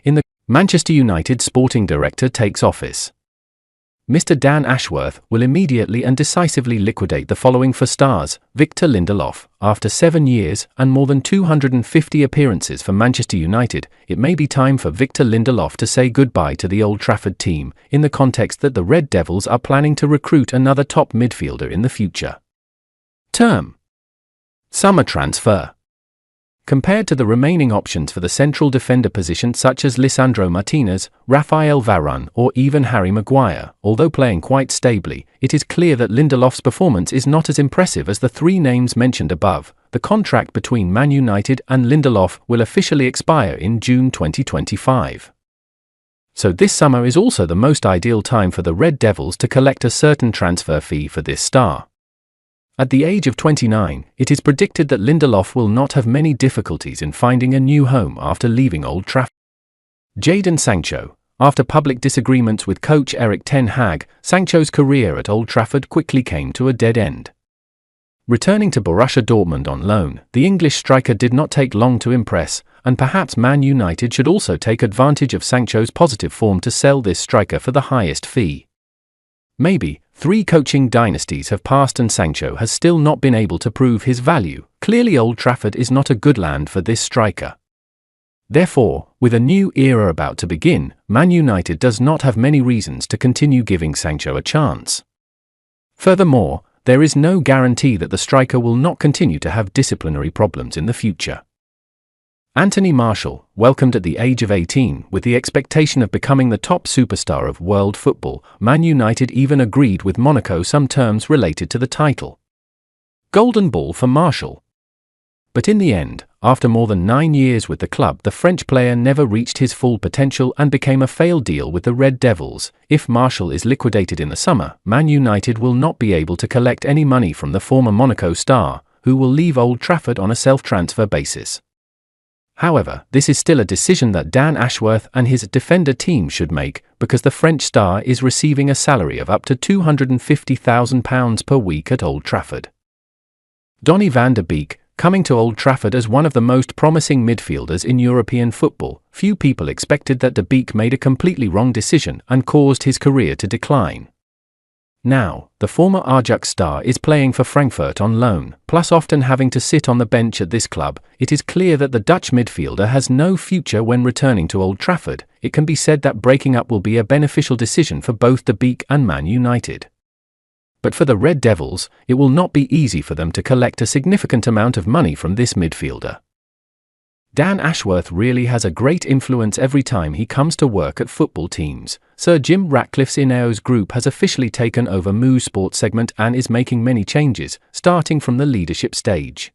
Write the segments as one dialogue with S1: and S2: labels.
S1: in the Manchester United sporting director takes office. Mr. Dan Ashworth will immediately and decisively liquidate the following for stars: Victor Lindelof. After 7 years and more than 250 appearances for Manchester United, it may be time for Victor Lindelof to say goodbye to the Old Trafford team, in the context that the Red Devils are planning to recruit another top midfielder in the future. Term: summer transfer. Compared to the remaining options for the central defender position such as Lisandro Martinez, Rafael Varane or even Harry Maguire, although playing quite stably, it is clear that Lindelof's performance is not as impressive as the three names mentioned above. The contract between Man United and Lindelof will officially expire in June 2025. So this summer is also the most ideal time for the Red Devils to collect a certain transfer fee for this star. At the age of 29, it is predicted that Lindelof will not have many difficulties in finding a new home after leaving Old Trafford. Jadon Sancho. After public disagreements with coach Erik ten Hag, Sancho's career at Old Trafford quickly came to a dead end. Returning to Borussia Dortmund on loan, the English striker did not take long to impress, and perhaps Man United should also take advantage of Sancho's positive form to sell this striker for the highest fee. Maybe 3 coaching dynasties have passed and Sancho has still not been able to prove his value. Clearly Old Trafford is not a good land for this striker. Therefore, with a new era about to begin, Man United does not have many reasons to continue giving Sancho a chance. Furthermore, there is no guarantee that the striker will not continue to have disciplinary problems in the future. Anthony Martial, welcomed at the age of 18 with the expectation of becoming the top superstar of world football, Man United even agreed with Monaco some terms related to the title. Golden ball for Martial. But in the end, after more than 9 years with the club, the French player never reached his full potential and became a failed deal with the Red Devils. If Martial is liquidated in the summer, Man United will not be able to collect any money from the former Monaco star, who will leave Old Trafford on a self-transfer basis. However, this is still a decision that Dan Ashworth and his defender team should make, because the French star is receiving a salary of up to £250,000 per week at Old Trafford. Donny van de Beek, coming to Old Trafford as one of the most promising midfielders in European football, few people expected that de Beek made a completely wrong decision and caused his career to decline. Now, the former Ajax star is playing for Frankfurt on loan, plus often having to sit on the bench at this club. It is clear that the Dutch midfielder has no future when returning to Old Trafford. It can be said that breaking up will be a beneficial decision for both de Beek and Man United. But for the Red Devils, it will not be easy for them to collect a significant amount of money from this midfielder. Dan Ashworth really has a great influence every time he comes to work at football teams. Sir Jim Ratcliffe's INEOS group has officially taken over Moo's sports segment and is making many changes, starting from the leadership stage.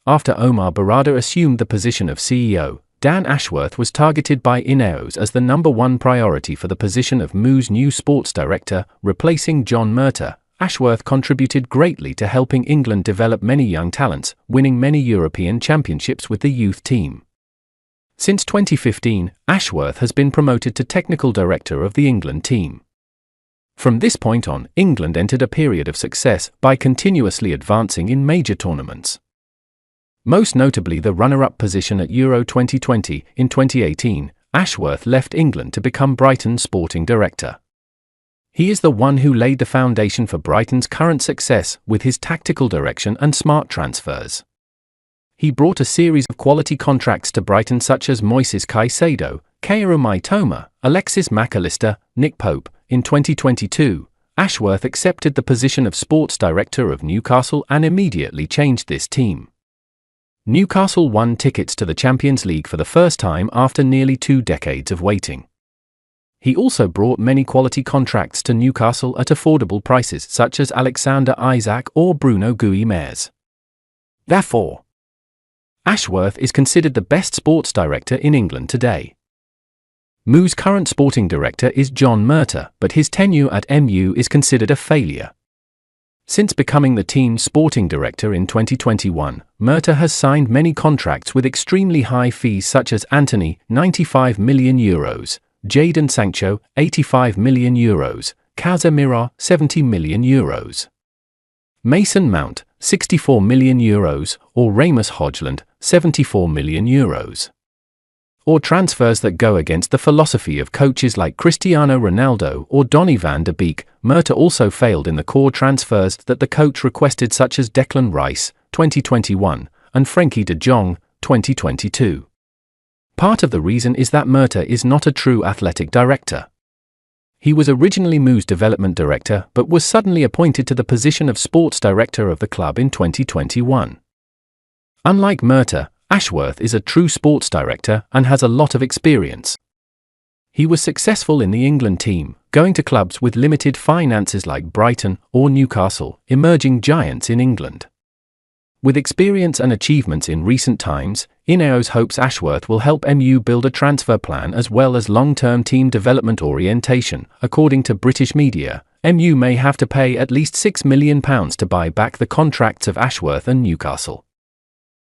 S1: After Omar Berrada assumed the position of CEO, Dan Ashworth was targeted by INEOS as the #1 priority for the position of Moo's new sports director, replacing John Murtough. Ashworth contributed greatly to helping England develop many young talents, winning many European championships with the youth team. Since 2015, Ashworth has been promoted to technical director of the England team. From this point on, England entered a period of success by continuously advancing in major tournaments. Most notably the runner-up position at Euro 2020. In 2018, Ashworth left England to become Brighton's sporting director. He is the one who laid the foundation for Brighton's current success with his tactical direction and smart transfers. He brought a series of quality contracts to Brighton such as Moises Caicedo, Kaoru Mitoma, Alexis Mac Allister, Nick Pope. In 2022, Ashworth accepted the position of sports director of Newcastle and immediately changed this team. Newcastle won tickets to the Champions League for the first time after nearly 2 decades of waiting. He also brought many quality contracts to Newcastle at affordable prices such as Alexander Isak or Bruno Guimaraes. Therefore, Ashworth is considered the best sports director in England today. Moo's current sporting director is John Murtough, but his tenure at MU is considered a failure. Since becoming the team's sporting director in 2021, Murtough has signed many contracts with extremely high fees such as Antony, €95 million, Jadon Sancho, €85 million, Casemiro, €70 million, Mason Mount, €64 million, or Rasmus Højlund, €74 million. or transfers that go against the philosophy of coaches like Cristiano Ronaldo or Donny van de Beek. Murtough also failed in the core transfers that the coach requested, such as Declan Rice, 2021, and Frenkie de Jong, 2022. Part of the reason is that Murtough is not a true athletic director. He was originally MU's development director but was suddenly appointed to the position of sports director of the club in 2021. Unlike Murtough, Ashworth is a true sports director and has a lot of experience. He was successful in the England team, going to clubs with limited finances like Brighton or Newcastle, emerging giants in England. With experience and achievements in recent times, INEOS hopes Ashworth will help MU build a transfer plan as well as long-term team development orientation. According to British media, MU may have to pay at least £6 million to buy back the contracts of Ashworth and Newcastle.